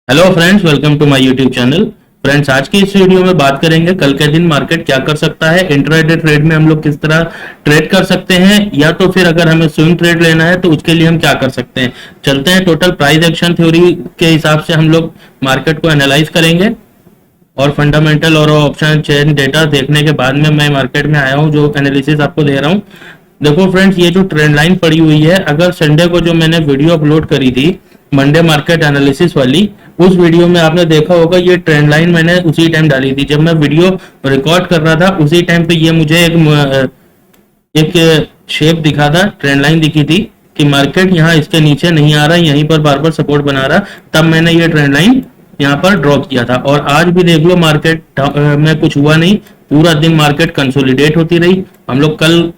Hello friends, welcome to my YouTube channel. Friends, आज की इस वीडियो में बात करेंगे कल के दिन मार्केट क्या कर सकता है। इंट्राडे ट्रेड में हम लोग किस तरह ट्रेड कर सकते हैं, या तो फिर अगर हमें स्विंग ट्रेड लेना है तो उसके लिए हम क्या कर सकते हैं। चलते हैं, टोटल प्राइस एक्शन थ्योरी के हिसाब से हम लोग मार्केट को एनालाइज करेंगे और फंडामेंटल और ऑप्शन चेन डेटा देखने के बाद में मैं मार्केट में आया हूँ, जो एनालिसिस आपको दे रहा हूँ। देखो फ्रेंड्स, ये जो ट्रेंड लाइन पड़ी हुई है, अगर संडे को जो मैंने वीडियो अपलोड करी थी मंडे मार्केट एनालिसिस वाली, उस वीडियो में आपने देखा होगा ये ट्रेंड लाइन मैंने उसी टाइम डाली थी। जब मैं वीडियो रिकॉर्ड कर रहा था उसी टाइम पे ये मुझे एक शेप दिखा था, ट्रेंड लाइन दिखी थी कि मार्केट यहाँ इसके नीचे नहीं आ रहा, यहीं पर बार बार सपोर्ट बना रहा। तब मैंने ये ट्रेंड लाइन यहाँ पर ड्रॉ किया था। और आज भी देख लो, मार्केट में कुछ हुआ नहीं, पूरा दिन मार्केट कंसोलिडेट होती रही। हम लोग कल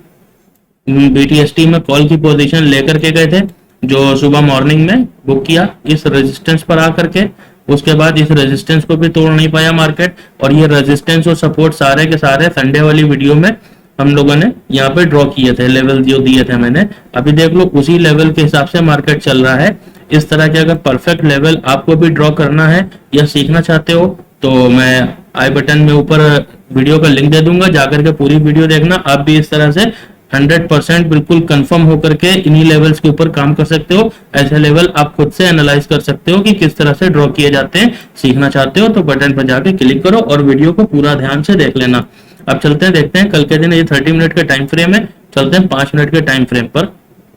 बीटीएसटी में कॉल की पोजीशन लेकर के गए थे, जो सुबह मॉर्निंग में बुक किया इस रेजिस्टेंस पर आकर के। उसके बाद इस रेजिस्टेंस को भी तोड़ नहीं पाया मार्केट, और ये रेजिस्टेंस और सपोर्ट सारे के सारे संडे वाली वीडियो में हम लोगों ने यहाँ पे ड्रॉ किए थे, लेवल जो दिए थे मैंने। अभी देख लो, उसी लेवल के हिसाब से मार्केट चल रहा है। इस तरह के अगर परफेक्ट लेवल आपको भी ड्रॉ करना है या सीखना चाहते हो तो मैं आई बटन में ऊपर वीडियो का लिंक दे दूंगा, जाकर के पूरी वीडियो देखना। आप भी इस तरह से 100% बिल्कुल कंफर्म होकर के इन्हीं लेवल्स के ऊपर काम कर सकते हो। ऐसे लेवल आप खुद से एनालाइज कर सकते हो कि किस तरह से ड्रॉ किए जाते हैं। सीखना चाहते हो तो बटन पर जाके क्लिक करो और वीडियो को पूरा ध्यान से देख लेना। अब चलते हैं, देखते हैं कल के दिन। ये 30 मिनट का टाइम फ्रेम है, चलते हैं 5 मिनट के टाइम फ्रेम पर।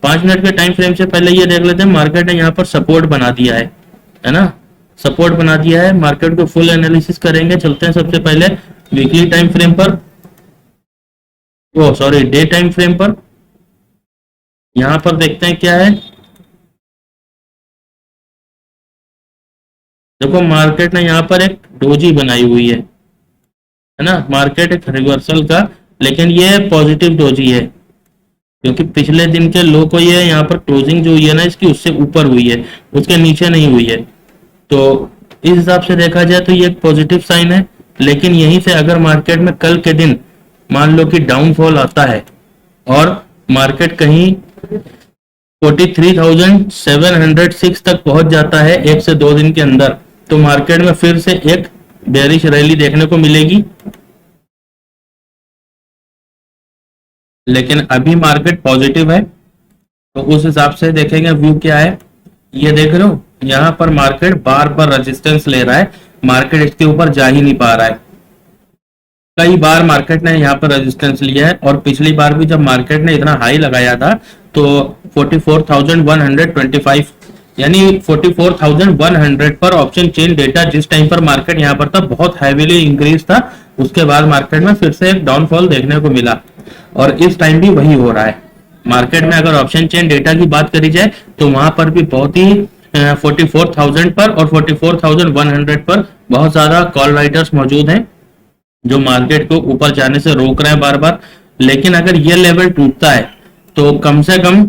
5 मिनट के टाइम फ्रेम से पहले ये देख लेते हैं, मार्केट ने यहाँ पर सपोर्ट बना दिया है ना, सपोर्ट बना दिया है। मार्केट को फुल एनालिसिस करेंगे। चलते हैं सबसे पहले वीकली टाइम फ्रेम पर, डे टाइम फ्रेम पर। यहां पर देखते हैं क्या है। देखो, मार्केट ने यहाँ पर एक डोजी बनाई हुई है ना। मार्केट एक रिवर्सल का, लेकिन ये पॉजिटिव डोजी है, क्योंकि पिछले दिन के लो को ये यहाँ पर क्लोजिंग जो हुई है ना इसकी, उससे ऊपर हुई है, उसके नीचे नहीं हुई है। तो इस हिसाब से देखा जाए तो ये एक पॉजिटिव साइन है। लेकिन यहीं से अगर मार्केट में कल के दिन मान लो कि डाउनफॉल आता है और मार्केट कहीं 43,706 तक पहुंच जाता है 1 से 2 दिन के अंदर, तो मार्केट में फिर से एक बेरिश रैली देखने को मिलेगी। लेकिन अभी मार्केट पॉजिटिव है, तो उस हिसाब से देखेंगे व्यू क्या है। ये देख रहे हो, यहां पर मार्केट बार बार रेजिस्टेंस ले रहा है, मार्केट इसके ऊपर जा ही नहीं पा रहा है। कई बार मार्केट ने यहाँ पर रेजिस्टेंस लिया है, और पिछली बार भी जब मार्केट ने इतना हाई लगाया था तो 44,125 यानी 44,100 पर ऑप्शन चेन डेटा जिस टाइम पर मार्केट यहाँ पर था बहुत हैवीली इंक्रीज था। उसके बाद मार्केट में फिर से एक डाउनफॉल देखने को मिला, और इस टाइम भी वही हो रहा है। मार्केट में अगर ऑप्शन चेन डेटा की बात करी जाए तो वहां पर भी बहुत ही 44,000 पर और 44,100 पर बहुत ज्यादा कॉल राइटर्स मौजूद हैं, जो मार्केट को ऊपर जाने से रोक रहे हैं बार बार। लेकिन अगर ये लेवल टूटता है तो कम से कम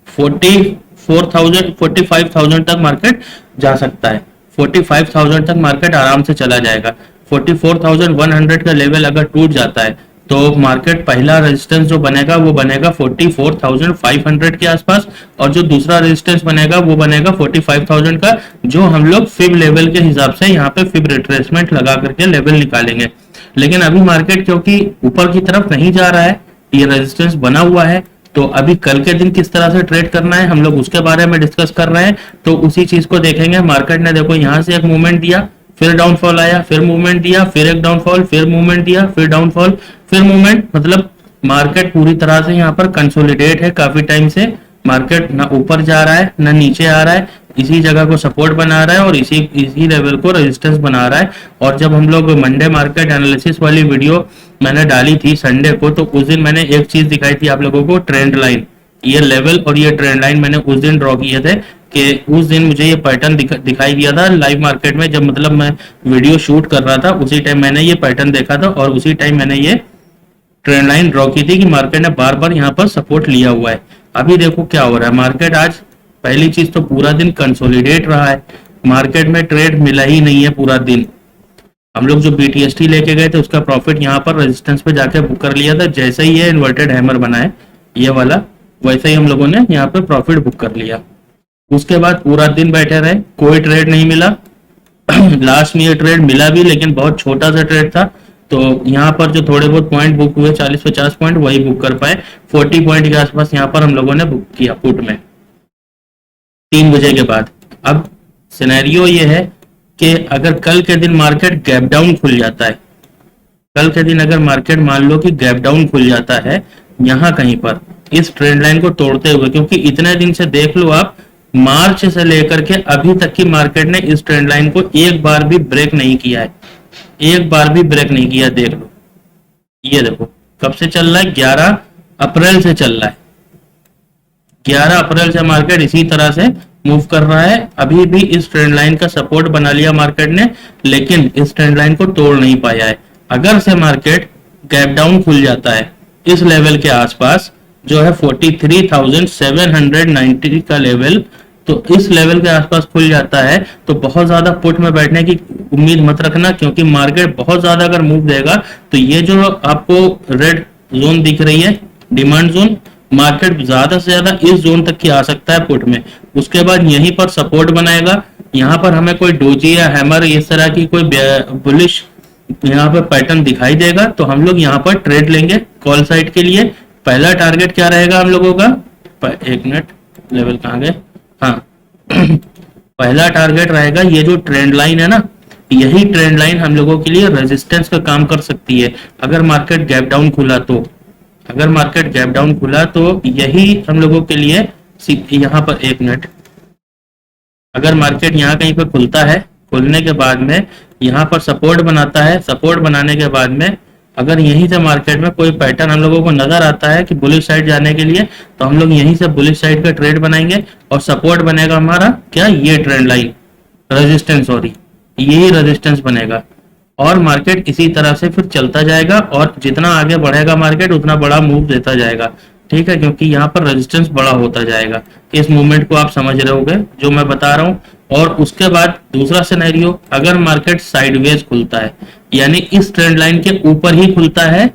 45,000 तक मार्केट जा सकता है। 45,000 तक मार्केट आराम से चला जाएगा। 44,100 का लेवल अगर टूट जाता है तो मार्केट पहला रेजिस्टेंस जो बनेगा वो बनेगा 44,500 के आसपास, और जो दूसरा रेजिस्टेंस बनेगा वो बनेगा 45,000 का, जो हम लोग फिब लेवल के हिसाब से यहाँ पे फिब रिट्रेसमेंट लगा करके लेवल निकालेंगे। लेकिन अभी मार्केट क्योंकि ऊपर की तरफ नहीं जा रहा है, ये रेजिस्टेंस बना हुआ है, तो अभी कल के दिन किस तरह से ट्रेड करना है हम लोग उसके बारे में डिस्कस कर रहे हैं। तो उसी चीज को देखेंगे। मार्केट ने देखो यहाँ से एक मूवमेंट दिया, फिर डाउनफॉल आया, फिर मूवमेंट दिया, फिर एक डाउनफॉल, फिर मूवमेंट दिया, फिर डाउनफॉल, फिर मूवमेंट। मतलब मार्केट पूरी तरह से यहाँ पर कंसोलिडेट है। काफी टाइम से मार्केट ना ऊपर जा रहा है ना नीचे आ रहा है, इसी जगह को सपोर्ट बना रहा है और इसी लेवल को रेजिस्टेंस बना रहा है। और जब हम लोग मंडे मार्केट एनालिसिस वाली वीडियो मैंने डाली थी संडे को, तो उस दिन मैंने एक चीज दिखाई थी आप लोगों को, ट्रेंड लाइन। ये लेवल और ये ट्रेंड लाइन मैंने उस दिन ड्रॉ किए थे, कि उस दिन मुझे ये पैटर्न दिखाई दिया था लाइव मार्केट में। जब मतलब मैं वीडियो शूट कर रहा था उसी टाइम मैंने ये पैटर्न देखा था, और उसी टाइम मैंने ये ट्रेंड लाइन ड्रॉ की थी कि मार्केट ने बार बार यहाँ पर सपोर्ट लिया हुआ है। अभी देखो क्या हो रहा है, मार्केट आज पहली चीज तो पूरा दिन कंसोलिडेट रहा है, मार्केट में ट्रेड मिला ही नहीं है पूरा दिन। हम लोग जो बीटीएसटी लेके गए थे उसका प्रॉफिट यहाँ पर रेजिस्टेंस पे जाके बुक कर लिया था। जैसे ही ये इन्वर्टेड हैमर बना है ये वाला, वैसे ही हम लोगों ने यहाँ पे प्रॉफिट बुक कर लिया। उसके बाद पूरा दिन बैठे रहे, कोई ट्रेड नहीं मिला। लास्ट में ये ट्रेड मिला भी, लेकिन बहुत छोटा सा ट्रेड था। तो यहाँ पर जो थोड़े बहुत पॉइंट बुक हुए 40-50 पॉइंट वही बुक कर पाए। 40 पॉइंट के आसपास यहाँ पर हम लोगों ने बुक किया पुट में 3 बजे के बाद। अब सिनेरियो ये है कि अगर कल के दिन मार्केट गैप डाउन खुल जाता है, कल के दिन अगर मार्केट मान लो कि गैप डाउन खुल जाता है यहाँ कहीं पर इस ट्रेंड लाइन को तोड़ते हुए, क्योंकि इतने दिन से देख लो आप, मार्च से लेकर के अभी तक की मार्केट ने इस ट्रेंड लाइन को एक बार भी ब्रेक नहीं किया है, एक बार भी ब्रेक नहीं किया। देख लो, ये देखो कब से चल रहा है, 11 अप्रैल से चल रहा है। 11 अप्रैल से मार्केट इसी तरह से मूव कर रहा है। अभी भी इस ट्रेंड लाइन का सपोर्ट बना लिया मार्केट ने, लेकिन इस ट्रेंड लाइन को तोड़ नहीं पाया है। अगर से मार्केट गैप डाउन खुल जाता है इस लेवल के आसपास जो है 43,790 का लेवल, तो इस लेवल के आसपास खुल जाता है तो बहुत ज्यादा पुट में बैठने की उम्मीद मत रखना, क्योंकि मार्केट बहुत ज्यादा अगर मूव देगा तो ये जो आपको रेड जोन दिख रही है डिमांड जोन, मार्केट ज्यादा से ज्यादा इस जोन तक की आ सकता है पुट में। उसके बाद यहीं पर सपोर्ट बनाएगा। यहाँ पर हमें कोई डोजी या हैमर इस तरह की कोई बुलिश यहाँ पर पैटर्न दिखाई देगा तो हम लोग यहाँ पर ट्रेड लेंगे कॉल साइड के लिए। पहला टारगेट क्या रहेगा हम लोगों का, एक मिनट, लेवल कहाँ गए, हाँ पहला टारगेट रहेगा ये जो ट्रेंड लाइन है ना, यही ट्रेंड लाइन हम लोगों के लिए रेजिस्टेंस का काम कर सकती है अगर मार्केट गैप डाउन खुला तो। अगर मार्केट गैप डाउन खुला तो यही हम लोगों के लिए, यहाँ पर एक मिनट, अगर मार्केट यहाँ कहीं पर खुलता है, खुलने के बाद में यहाँ पर सपोर्ट बनाता है, सपोर्ट बनाने के बाद में अगर यहीं से मार्केट में कोई पैटर्न हम लोगों को नजर आता है कि बुलिश साइड जाने के लिए, तो हम लोग यहीं से बुलिश साइड का ट्रेड बनाएंगे और सपोर्ट बनेगा हमारा क्या, ये ट्रेंड लाइन, रेजिस्टेंस, सॉरी यही रेजिस्टेंस बनेगा और मार्केट इसी तरह से फिर चलता जाएगा और जितना आगे बढ़ेगा मार्केट उतना बड़ा मूव देता जाएगा। ठीक है, क्योंकि यहाँ पर रेजिस्टेंस बड़ा होता जाएगा। इस मूवमेंट को आप समझ रहे होगे जो मैं बता रहा हूँ। और उसके बाद दूसरा सिनेरियो, अगर मार्केट साइडवेज खुलता है, यानी इस ट्रेंड लाइन के ऊपर ही खुलता है,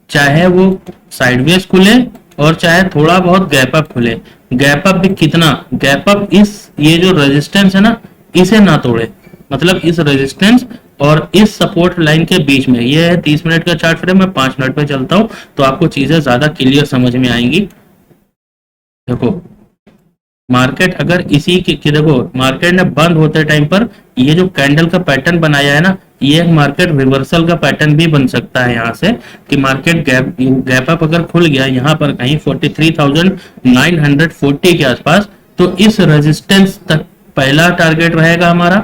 चाहे वो साइडवेज खुले और चाहे थोड़ा बहुत गैप अप खुले, गैप अप भी कितना, गैप अप इस ये जो रेजिस्टेंस है ना इसे ना तोड़े, मतलब इस रेजिस्टेंस और इस सपोर्ट लाइन के बीच में। ये है 30 मिनट का चार्ट फ्रेम, मैं 5 मिनट पे चलता हूं तो आपको चीजें ज्यादा क्लियर समझ में आएंगी। देखो मार्केट अगर इसी की देखो मार्केट ने बंद होते टाइम पर ये जो कैंडल का पैटर्न बनाया है ना, ये मार्केट रिवर्सल का पैटर्न भी बन सकता है यहाँ से कि मार्केट गैप अप अगर खुल गया यहाँ पर कहीं 43,940 के आसपास, तो इस रेजिस्टेंस तक पहला टारगेट रहेगा हमारा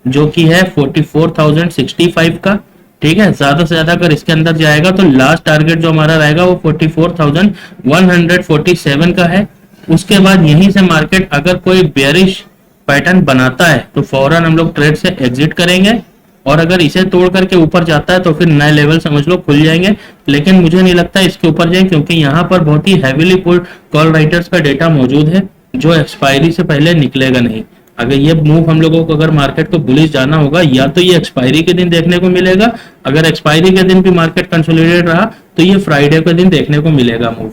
जो कि है 44,065 का। ठीक है, ज्यादा से ज्यादा अगर इसके अंदर जाएगा तो लास्ट टारगेट जो हमारा रहेगा वो 44,147 का है। उसके बाद यहीं से मार्केट अगर कोई बेरिश पैटर्न बनाता है तो फौरन हम लोग ट्रेड से एग्जिट करेंगे और अगर इसे तोड़ करके ऊपर जाता है तो फिर नए लेवल समझ लो खुल जाएंगे। लेकिन मुझे नहीं लगता इसके ऊपर जाए, क्योंकि यहाँ पर बहुत ही हैवीली पुट कॉल राइटर्स का डेटा मौजूद है जो एक्सपायरी से पहले निकलेगा नहीं। अगर ये मूव हम लोगों को अगर मार्केट को बुलिश जाना होगा या तो ये एक्सपायरी के दिन देखने को मिलेगा, अगर एक्सपायरी के दिन भी मार्केट कंसोलिडेट रहा तो ये फ्राइडे के दिन देखने को मिलेगा मूव।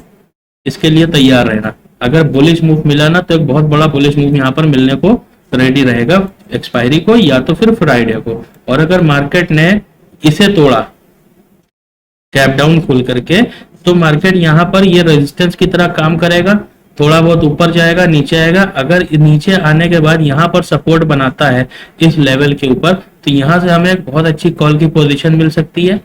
इसके लिए तैयार रहना। अगर बुलिश मूव मिला ना तो एक बहुत बड़ा बुलिश मूव यहाँ पर मिलने को रेडी रहेगा एक्सपायरी को या तो फिर फ्राइडे को। और अगर मार्केट ने इसे तोड़ा गैप डाउन खुल करके तो मार्केट यहाँ पर ये रेजिस्टेंस की तरह काम करेगा, थोड़ा बहुत ऊपर जाएगा नीचे आएगा। अगर नीचे आने के बाद यहाँ पर सपोर्ट बनाता है इस लेवल के ऊपर तो यहाँ से हमें एक बहुत अच्छी कॉल की पोजीशन मिल सकती है।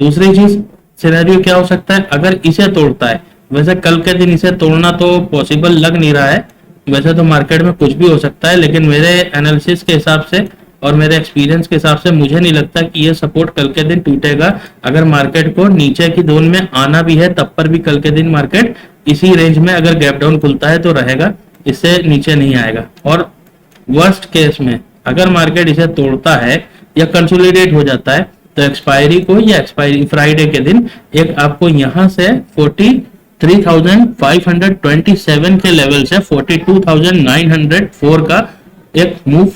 दूसरी चीज सिनेरियो क्या हो सकता है, अगर इसे तोड़ता है, वैसे कल के दिन इसे तोड़ना तो पॉसिबल लग नहीं रहा है, वैसे तो मार्केट में कुछ भी हो सकता है, लेकिन मेरे एनालिसिस के हिसाब से और मेरे एक्सपीरियंस के हिसाब से मुझे नहीं लगता कि ये सपोर्ट कल के दिन टूटेगा। अगर मार्केट को नीचे की जोन में आना भी है तब पर भी कल के दिन मार्केट इसी रेंज में अगर गैप डाउन खुलता है तो रहेगा, इससे नीचे नहीं आएगा। और वर्स्ट केस में अगर मार्केट इसे तोड़ता है या कंसोलिडेट हो जाता है तो एक्सपायरी को या एक्सपायरी फ्राइडे के दिन एक आपको यहाँ से 43,527 के लेवल से 42,904 का एक मूव,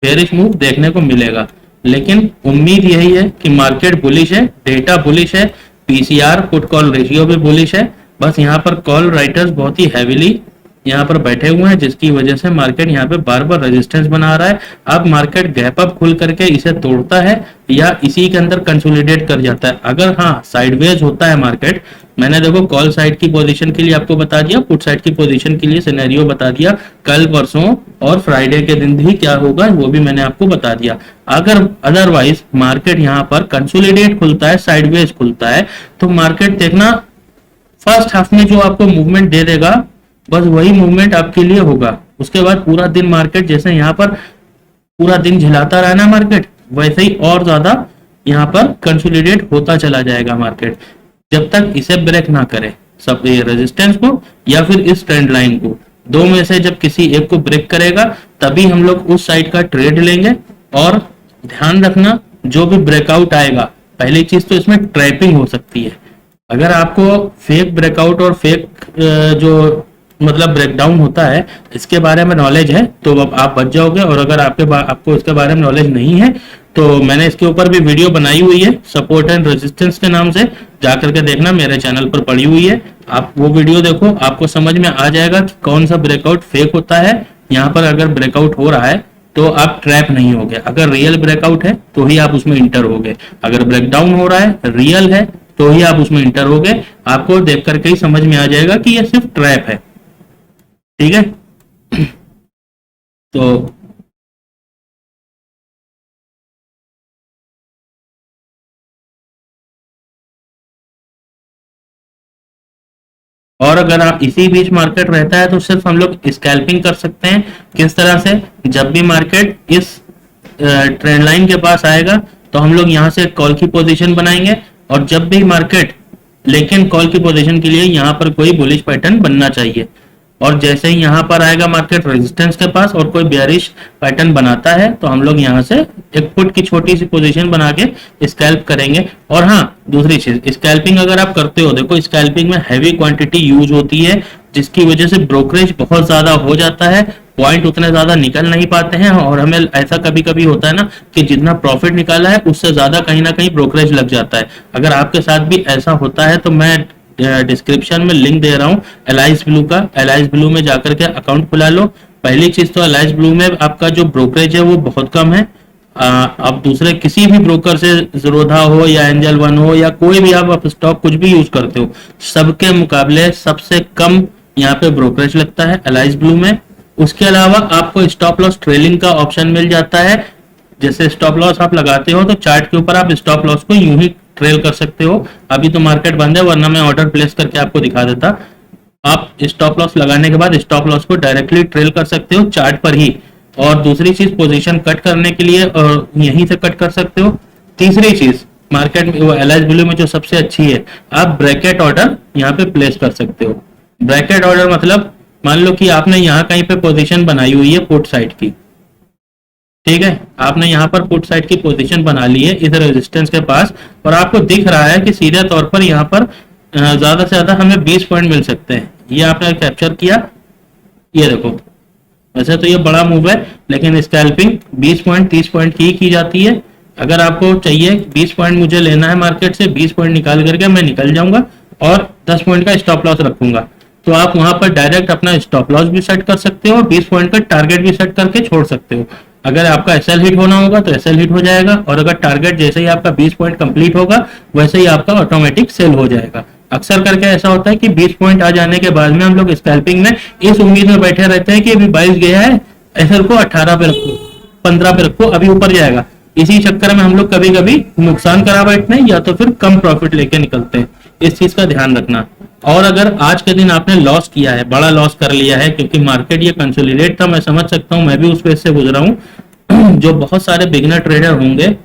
बेरिश मूव देखने को मिलेगा। लेकिन उम्मीद यही है कि मार्केट बुलिश है, डेटा बुलिश है, पीसीआर पुट कॉल रेशियो भी बुलिश है। बस यहाँ पर कॉल राइटर्स बहुत ही हैवीली यहाँ पर बैठे हुए हैं, जिसकी वजह से मार्केट यहाँ पे बार बार रेजिस्टेंस बना रहा है। अब मार्केट गैप अप खुल करके इसे तोड़ता है या इसी के अंदर कंसोलिडेट कर जाता है। अगर हाँ साइडवेज होता है मार्केट, मैंने देखो कॉल साइड की पोजीशन के लिए आपको बता दिया, पुट साइड की पोजीशन के लिए सिनेरियो बता दिया, कल परसों और फ्राइडे के दिन भी क्या होगा वो भी मैंने आपको बता दिया। अगर अदरवाइज मार्केट यहाँ पर कंसोलिडेट खुलता है, साइडवेज खुलता है, तो मार्केट देखना फर्स्ट हाफ में जो आपको मूवमेंट दे देगा बस वही मूवमेंट आपके लिए होगा। उसके बाद पूरा दिन मार्केट जैसे यहाँ पर पूरा दिन झिलाता रहा ना मार्केट, वैसे ही और ज्यादा यहाँ पर कंसोलिडेट होता चला जाएगा मार्केट, जब तक इसे ब्रेक ना करे सब ये रेजिस्टेंस को या फिर इस ट्रेंड लाइन को। दो में से जब किसी एक को ब्रेक करेगा तभी हम लोग उस साइड का ट्रेड लेंगे। और ध्यान रखना जो भी ब्रेकआउट आएगा, पहली चीज तो इसमें ट्रैपिंग हो सकती है। अगर आपको फेक ब्रेकआउट और फेक जो मतलब ब्रेकडाउन होता है इसके बारे में नॉलेज है तो आप बच जाओगे। और अगर आपको इसके बारे में नॉलेज नहीं है तो मैंने इसके ऊपर भी वीडियो बनाई हुई है, सपोर्ट एंड रेजिस्टेंस के नाम से, जाकर के देखना, मेरे चैनल पर पड़ी हुई है। आप वो वीडियो देखो, आपको समझ में आ जाएगा कि कौन सा ब्रेकआउट फेक होता है। यहाँ पर अगर ब्रेकआउट हो रहा है तो आप ट्रैप नहीं होगे, अगर रियल ब्रेकआउट है तो ही आप उसमें इंटर होगे। अगर ब्रेकडाउन हो रहा है, रियल है, तो ही आप उसमें इंटर होगे। आपको देख करके ही समझ में आ जाएगा कि ये सिर्फ ट्रैप है। ठीक है तो और अगर आप इसी बीच मार्केट रहता है तो सिर्फ हम लोग स्कैल्पिंग कर सकते हैं। किस तरह से, जब भी मार्केट इस ट्रेंड लाइन के पास आएगा तो हम लोग यहाँ से कॉल की पोजीशन बनाएंगे। और जब भी मार्केट, लेकिन कॉल की पोजीशन के लिए यहाँ पर कोई बुलिश पैटर्न बनना चाहिए। और जैसे ही यहाँ पर आएगा मार्केट रेजिस्टेंस के पास और कोई बेयरिश पैटर्न बनाता है तो हम लोग यहाँ से एक पुट की छोटी सी पोजीशन बना के स्कैल्प करेंगे। और हाँ दूसरी चीज, स्कैल्पिंग अगर आप करते हो, देखो स्कैल्पिंग में हैवी क्वांटिटी यूज होती है जिसकी वजह से ब्रोकरेज बहुत ज्यादा हो जाता है, पॉइंट उतने ज्यादा निकल नहीं पाते हैं। और हमें ऐसा कभी कभी होता है ना कि जितना प्रॉफिट निकाला है उससे ज्यादा कहीं ना कहीं ब्रोकरेज लग जाता है। अगर आपके साथ भी ऐसा होता है तो मैं डिस्क्रिप्शन में लिंक दे रहा हूँ एलाइज ब्लू का, एलाइज ब्लू में जाकर के अकाउंट खुला लो। पहली चीज तो एलाइज ब्लू में आपका जो ब्रोकरेज है वो बहुत कम है। आप दूसरे किसी भी ब्रोकर से, ज़ीरोधा हो या एंजल वन हो या कोई भी आप स्टॉक कुछ भी यूज करते हो, सबके मुकाबले सबसे कम यहाँ पे ब्रोकरेज लगता है एलाइज ब्लू में। उसके अलावा आपको स्टॉप लॉस ट्रेलिंग का ऑप्शन मिल जाता है। जैसे स्टॉप लॉस आप लगाते हो तो चार्ट के ऊपर आप स्टॉप लॉस को यूं ही ट्रेल कर सकते हो। अभी तो मार्केट बंद है, वरना मैं ऑर्डर प्लेस करके आपको दिखा देता। आप स्टॉप लॉस लगाने के बाद स्टॉप लॉस को डायरेक्टली ट्रेल कर सकते हो चार्ट पर ही। और दूसरी चीज, पोजीशन कट करने के लिए यहीं से कट कर सकते हो। तीसरी चीज, मार्केट में वो एलआईएस ब्लू में जो सबसे अच्छी है, आप ब्रैकेट ऑर्डर यहाँ पे प्लेस कर सकते हो। ब्रैकेट ऑर्डर मतलब मान लो कि आपने यहाँ कहीं पे पोजीशन बनाई हुई है पुट साइड की, ठीक है, आपने यहाँ पर पुट साइड की पोजीशन बना ली है इस रेजिस्टेंस के पास, और आपको दिख रहा है कि सीधे तौर पर यहाँ पर ज्यादा से ज्यादा हमें 20 पॉइंट मिल सकते हैं। ये आपने कैप्चर किया, ये देखो, वैसे तो ये बड़ा मूव है लेकिन स्कैल्पिंग 20 पॉइंट 30 पॉइंट की जाती है। अगर आपको चाहिए 20 पॉइंट मुझे लेना है मार्केट से, 20 पॉइंट निकाल करके मैं निकल जाऊंगा और 10 पॉइंट का स्टॉप लॉस रखूंगा, तो आप वहां पर डायरेक्ट अपना स्टॉप लॉस भी सेट कर सकते हो और 20 पॉइंट का टारगेट भी सेट करके छोड़ सकते हो। अगर आपका एसएल हिट होना होगा तो एसएल हिट हो जाएगा, और अगर टारगेट जैसे ही आपका 20 पॉइंट कंप्लीट होगा वैसे ही आपका ऑटोमेटिक सेल हो जाएगा। अक्सर करके ऐसा होता है कि 20 पॉइंट आ जाने के बाद में हम लोग स्कैल्पिंग में इस उम्मीद में बैठे रहते हैं कि अभी 22 गया है, एसएल को 18 पे रखो, 15 पे रखो, अभी ऊपर जाएगा। इसी चक्कर में हम लोग कभी कभी नुकसान करा बैठते हैं या तो फिर कम प्रॉफिट लेके निकलते हैं। इस चीज का ध्यान रखना। और अगर आज के दिन आपने लॉस किया है, बड़ा लॉस कर लिया है, क्योंकि मार्केट ये कंसोलिडेट था, मैं समझ सकता हूँ, मैं भी उस फेज से गुजरा हूँ। जो बहुत सारे बिगिनर ट्रेडर होंगे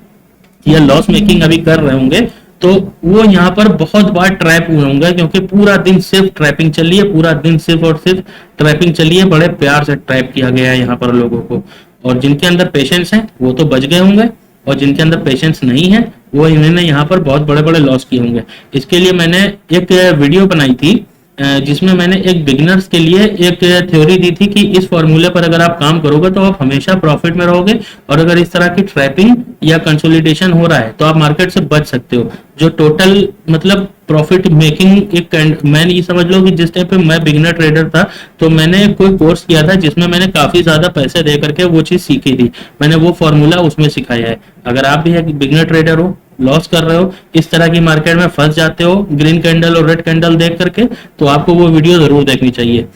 या लॉस मेकिंग अभी कर रहे होंगे तो वो यहाँ पर बहुत बार ट्रैप हुए होंगे, क्योंकि पूरा दिन सिर्फ ट्रैपिंग चली है, पूरा दिन सिर्फ और सिर्फ ट्रैपिंग चली है, बड़े प्यार से ट्रैप किया गया है यहाँ पर लोगों को। और जिनके अंदर पेशेंस है वो तो बच गए होंगे, और जिनके अंदर पेशेंस नहीं है वो इन्होंने यहाँ पर बहुत बड़े बड़े लॉस किए होंगे। इसके लिए मैंने एक वीडियो बनाई थी जिसमें मैंने एक बिगिनर्स के लिए एक थ्योरी दी थी कि इस फॉर्मूले पर अगर आप काम करोगे तो आप हमेशा प्रॉफिट में रहोगे, और अगर इस तरह की ट्रैपिंग या कंसोलिडेशन हो रहा है तो आप मार्केट से बच सकते हो। जो टोटल मतलब प्रॉफिट मेकिंग एक, मैंने ये समझ लो कि जिस टाइम पे मैं बिगिनर ट्रेडर था तो मैंने कोई कोर्स किया था जिसमें मैंने काफी ज्यादा पैसे दे करके वो चीज सीखी थी, मैंने वो फॉर्मूला उसमें सिखाया है। अगर आप भी एक बिगिनर ट्रेडर हो, लॉस कर रहे हो, इस तरह की मार्केट में फंस जाते हो ग्रीन कैंडल और रेड कैंडल देख करके, तो आपको वो वीडियो जरूर देखनी चाहिए।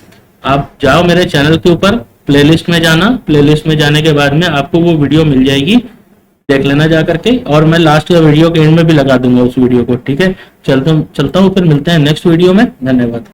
आप जाओ मेरे चैनल के ऊपर, प्लेलिस्ट में जाना, प्लेलिस्ट में जाने के बाद में आपको वो वीडियो मिल जाएगी, देख लेना जा करके, और मैं लास्ट वीडियो के एंड में भी लगा दूंगा उस वीडियो को। ठीक है, चलता हूँ, फिर मिलते हैं नेक्स्ट वीडियो में। धन्यवाद।